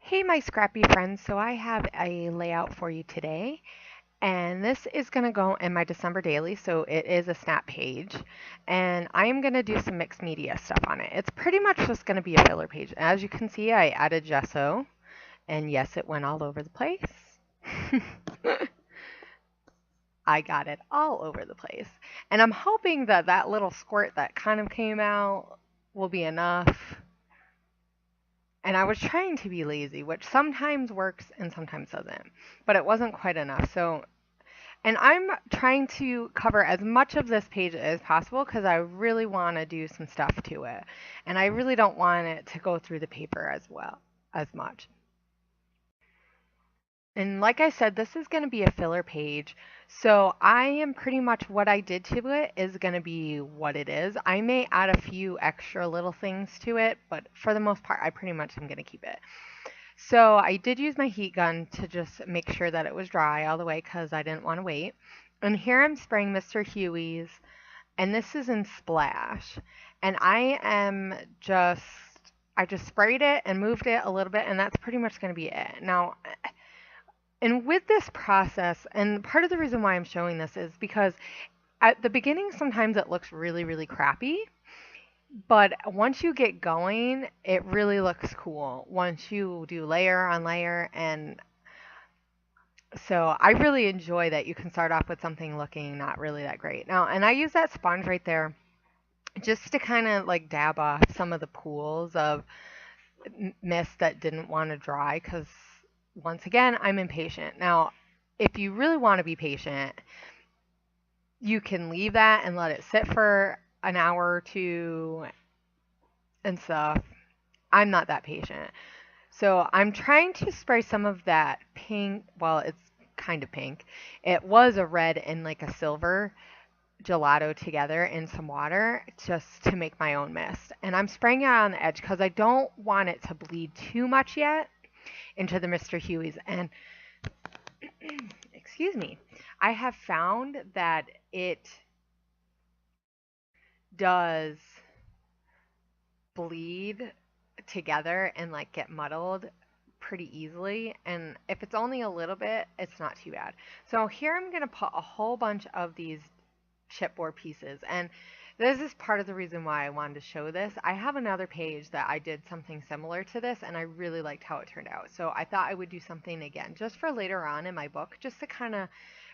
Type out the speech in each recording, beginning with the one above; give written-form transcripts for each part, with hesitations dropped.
Hey, my scrappy friends. So I have a layout for you today, and this is going to go in my December daily. So it is a snap page, and I am going to do some mixed media stuff on it. It's pretty much just going to be a filler page. As you can see, I added gesso, and yes, it went all over the place. I got it all over the place. And I'm hoping that that little squirt that kind of came out will be enough. And I was trying to be lazy, which sometimes works and sometimes doesn't, but it wasn't quite enough. So, and I'm trying to cover as much of this page as possible because I really want to do some stuff to it. And I really don't want it to go through the paper as well as much. And like I said, this is going to be a filler page. So I am pretty much what I did to it is going to be what it is. I may add a few extra little things to it, but for the most part, I pretty much am going to keep it. So I did use my heat gun to just make sure that it was dry all the way because I didn't want to wait. And here I'm spraying Mr. Huey's, and this is in Splash. And I just sprayed it and moved it a little bit, and that's pretty much going to be it. Now, and with this process, and part of the reason why I'm showing this is because at the beginning, sometimes it looks really, really crappy. But once you get going, it really looks cool once you do layer on layer. And so I really enjoy that you can start off with something looking not really that great. Now, and I use that sponge right there just to kind of like dab off some of the pools of mist that didn't want to dry because once again, I'm impatient. Now, if you really want to be patient, you can leave that and let it sit for an hour or two and stuff. I'm not that patient. So I'm trying to spray some of that pink. Well, it's kind of pink. It was a red and like a silver gelato together in some water just to make my own mist. And I'm spraying it on the edge because I don't want it to bleed too much yet into the Mr. Huey's. And excuse me, I have found that it does bleed together and like get muddled pretty easily. And if it's only a little bit, it's not too bad. So here I'm going to put a whole bunch of these chipboard pieces. And this is part of the reason why I wanted to show this. I have another page that I did something similar to this, and I really liked how it turned out. So I thought I would do something again just for later on in my book, just to kind of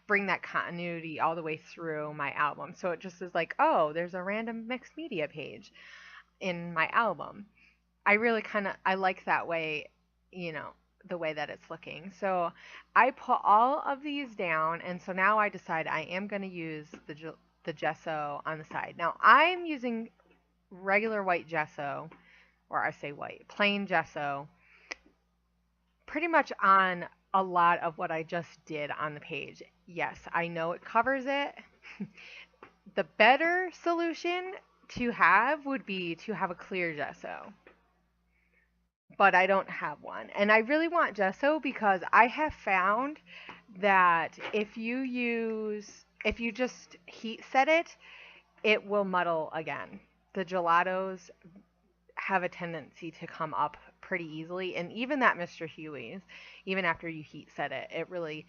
bring that continuity all the way through my album. So it just is like, oh, there's a random mixed media page in my album. I like that way, you know, the way that it's looking. So I put all of these down, and so now I decide I am going to use the gesso on the side. Now I'm using regular white gesso, or I say white, plain gesso, pretty much on a lot of what I just did on the page. Yes, I know it covers it. The better solution to have would be to have a clear gesso, but I don't have one. And I really want gesso because I have found that if you just heat set it, it will muddle again. The gelatos have a tendency to come up pretty easily, and even that Mr. Huey's, even after you heat set it, it really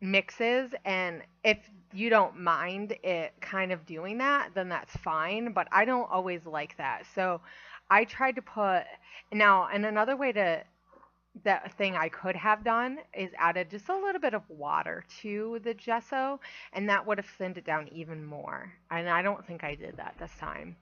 mixes. And if you don't mind it kind of doing that, then that's fine, but I don't always like that. So I tried to put now, and another way to that thing I could have done is added just a little bit of water to the gesso, and that would have thinned it down even more. And I don't think I did that this time.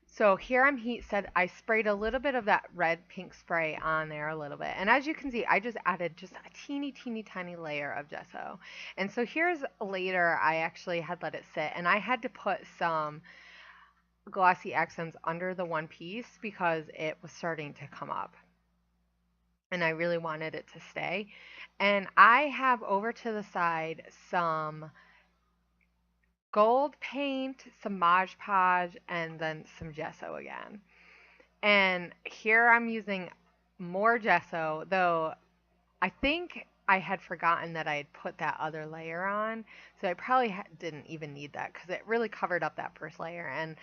So here I'm heat set. I sprayed a little bit of that red pink spray on there a little bit. And as you can see, I just added just a teeny, teeny, tiny layer of gesso. And so here's later, I actually had let it sit, and I had to put some glossy accents under the one piece because it was starting to come up. And I really wanted it to stay. And I have over to the side some gold paint, some Mod Podge, and then some gesso again. And here I'm using more gesso, though I think I had forgotten that I had put that other layer on. So I probably didn't even need that because it really covered up that first layer. And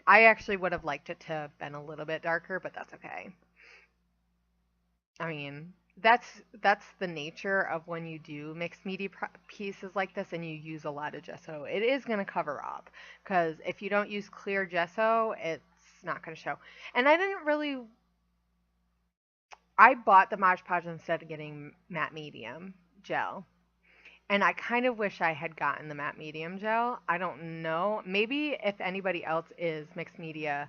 I actually would have liked it to have been a little bit darker, but that's okay. I mean, that's the nature of when you do mixed media pieces like this and you use a lot of gesso. It is going to cover up because if you don't use clear gesso, it's not going to show. And I bought the Mod Podge instead of getting matte medium gel. And I kind of wish I had gotten the matte medium gel. I don't know. Maybe if anybody else is mixed media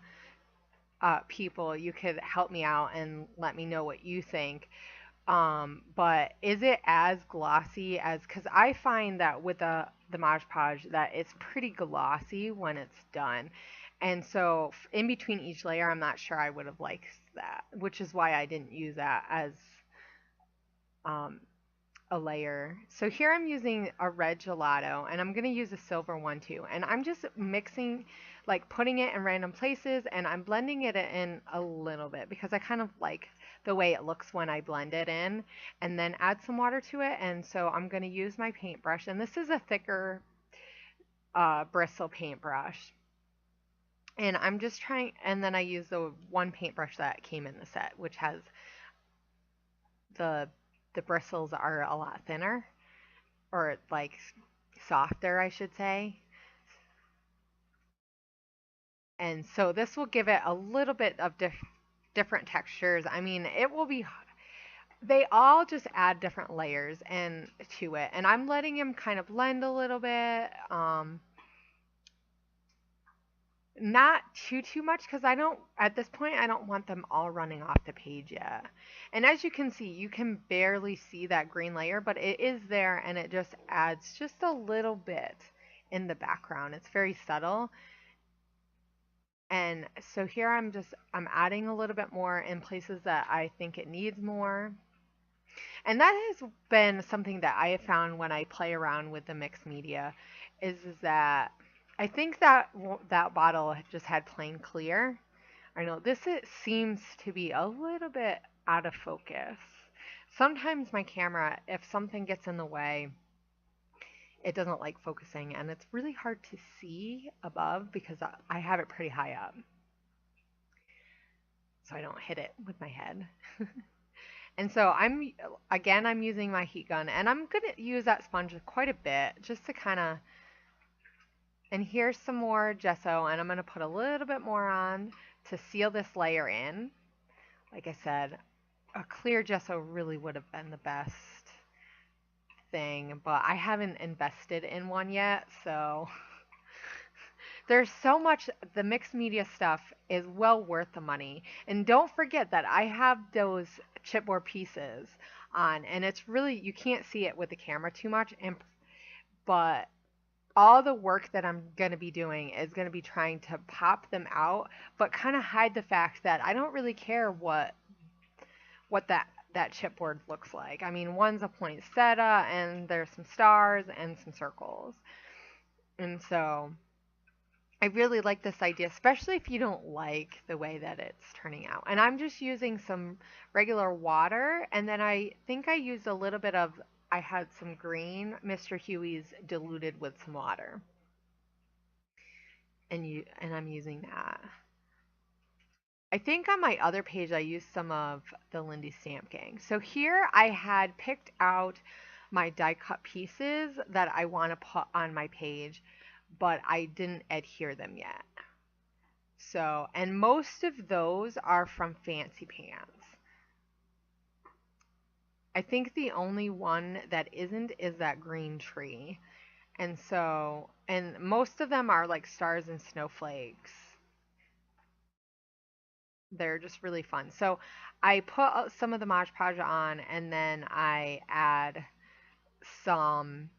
people, you could help me out and let me know what you think. But is it as glossy as? Because I find that with the Mod Podge that it's pretty glossy when it's done, and so in between each layer, I'm not sure I would have liked that, which is why I didn't use that as um, a layer. So here I'm using a red gelato and I'm going to use a silver one too. And I'm just mixing, like putting it in random places and I'm blending it in a little bit because I kind of like the way it looks when I blend it in and then add some water to it. And so I'm going to use my paintbrush and this is a thicker bristle paintbrush. And I'm just trying, and then I use the one paintbrush that came in the set, which has the the bristles are a lot thinner or like softer, I should say. And so this will give it a little bit of different textures. I mean, it will be they all just add different layers and to it. And I'm letting them kind of blend a little bit. Not too much because I don't at this point I don't want them all running off the page yet. And as you can see, you can barely see that green layer, but it is there and it just adds just a little bit in the background. It's very subtle. And so here I'm adding a little bit more in places that I think it needs more. And that has been something that I have found when I play around with the mixed media is that I think that that bottle just had plain clear. I know this it seems to be a little bit out of focus. Sometimes my camera, if something gets in the way, it doesn't like focusing and it's really hard to see above because I have it pretty high up so I don't hit it with my head. And so I'm using my heat gun and I'm going to use that sponge quite a bit just to kind of, and here's some more gesso and I'm going to put a little bit more on to seal this layer in. Like I said, a clear gesso really would have been the best thing, but I haven't invested in one yet, so there's so much, the mixed media stuff is well worth the money. And don't forget that I have those chipboard pieces on, and it's really, you can't see it with the camera too much, but all the work that I'm going to be doing is going to be trying to pop them out, but kind of hide the fact that I don't really care what that chipboard looks like. I mean, one's a poinsettia, and there's some stars and some circles. And so I really like this idea, especially if you don't like the way that it's turning out. And I'm just using some regular water, and then I think I used a little bit of, I had some green Mr. Huey's diluted with some water. And I'm using that. I think on my other page I used some of the Lindy Stamp Gang. So here I had picked out my die cut pieces that I want to put on my page, but I didn't adhere them yet. So, and most of those are from Fancy Pants. I think the only one that isn't is that green tree. And so, and most of them are like stars and snowflakes. They're just really fun. So I put some of the Mod Podge on and then I add some,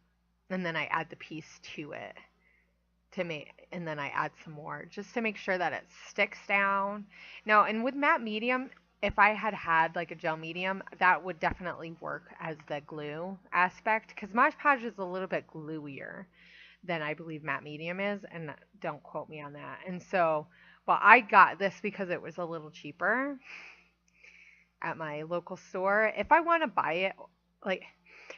and then I add the piece to it to make, and then I add some more just to make sure that it sticks down. Now, and with matte medium, if I had had like a gel medium, that would definitely work as the glue aspect because Mod Podge is a little bit gluier than I believe matte medium is, and don't quote me on that. And so, well, I got this because it was a little cheaper at my local store. If I want to buy it, like,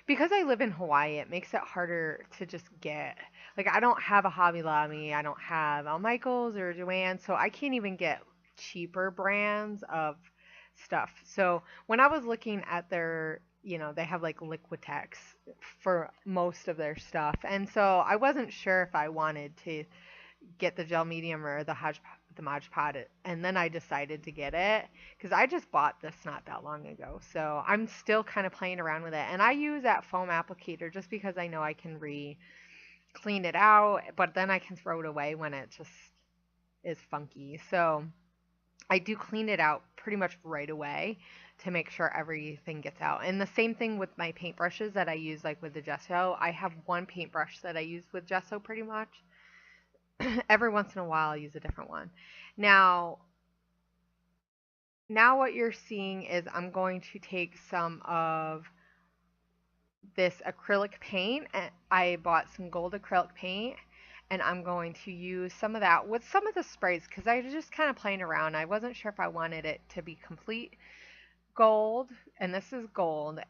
because I live in Hawaii, it makes it harder to just get. Like, I don't have a Hobby Lobby, I don't have Michaels or Joann, so I can't even get cheaper brands of stuff. So when I was looking at their, they have like Liquitex for most of their stuff. And so I wasn't sure if I wanted to get the gel medium or the Mod Podge, and then I decided to get it because I just bought this not that long ago. So I'm still kind of playing around with it, and I use that foam applicator just because I know I can clean it out, but then I can throw it away when it just is funky. So I do clean it out pretty much right away to make sure everything gets out. And the same thing with my paintbrushes that I use like with the gesso. I have one paintbrush that I use with gesso pretty much. Every once in a while I'll use a different one. Now, now what you're seeing is I'm going to take some of this acrylic paint. And I bought some gold acrylic paint, and I'm going to use some of that with some of the sprays because I was just kind of playing around. I wasn't sure if I wanted it to be complete gold, and this is gold,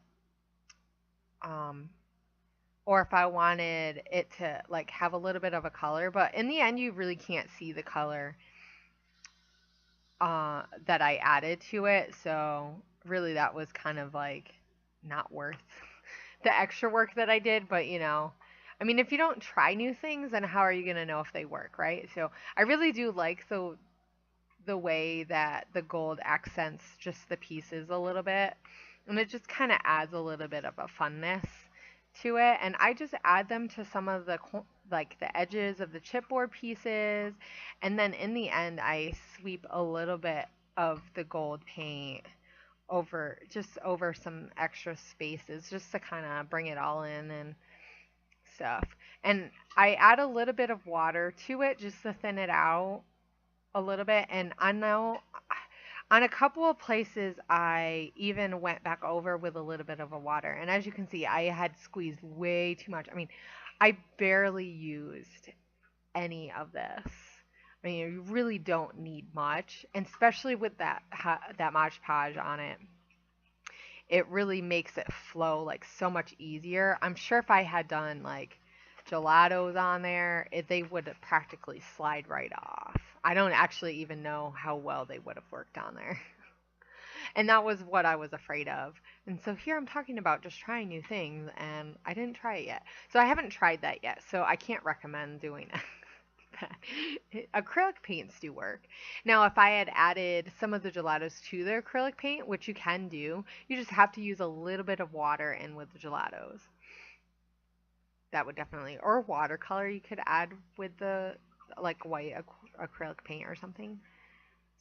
um, or if I wanted it to like have a little bit of a color. But in the end, you really can't see the color that I added to it. So really, that was kind of like not worth the extra work that I did. But I mean, if you don't try new things, then how are you gonna know if they work, right? So I really do like the way that the gold accents just the pieces a little bit, and it just kind of adds a little bit of a funness to it. And I just add them to some of like the edges of the chipboard pieces, and then in the end I sweep a little bit of the gold paint over some extra spaces just to kind of bring it all in and stuff. And I add a little bit of water to it just to thin it out a little bit. And I know on a couple of places I even went back over with a little bit of a water. And as you can see, I had squeezed way too much. I mean, I barely used any of this. I mean, you really don't need much, and especially with that Mod Podge on it. It really makes it flow like so much easier. I'm sure if I had done like gelatos on there, they would practically slide right off. I don't actually even know how well they would have worked on there. And that was what I was afraid of. And so here I'm talking about just trying new things, and I didn't try it yet. So I haven't tried that yet, so I can't recommend doing it. Acrylic paints do work. Now, if I had added some of the gelatos to the acrylic paint, which you can do, you just have to use a little bit of water in with the gelatos. That would definitely, or watercolor you could add with the like white acrylic paint or something.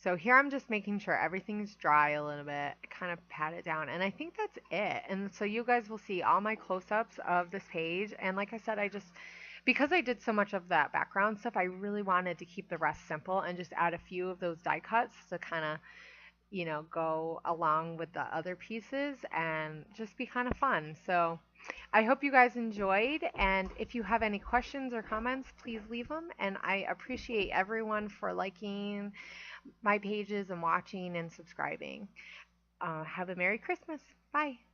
So here I'm just making sure everything's dry a little bit, kind of pat it down, and I think that's it. And so you guys will see all my close-ups of this page. And like I said, because I did so much of that background stuff, I really wanted to keep the rest simple and just add a few of those die cuts to kind of, go along with the other pieces and just be kind of fun. So I hope you guys enjoyed, and if you have any questions or comments, please leave them. And I appreciate everyone for liking my pages and watching and subscribing. Have a Merry Christmas. Bye.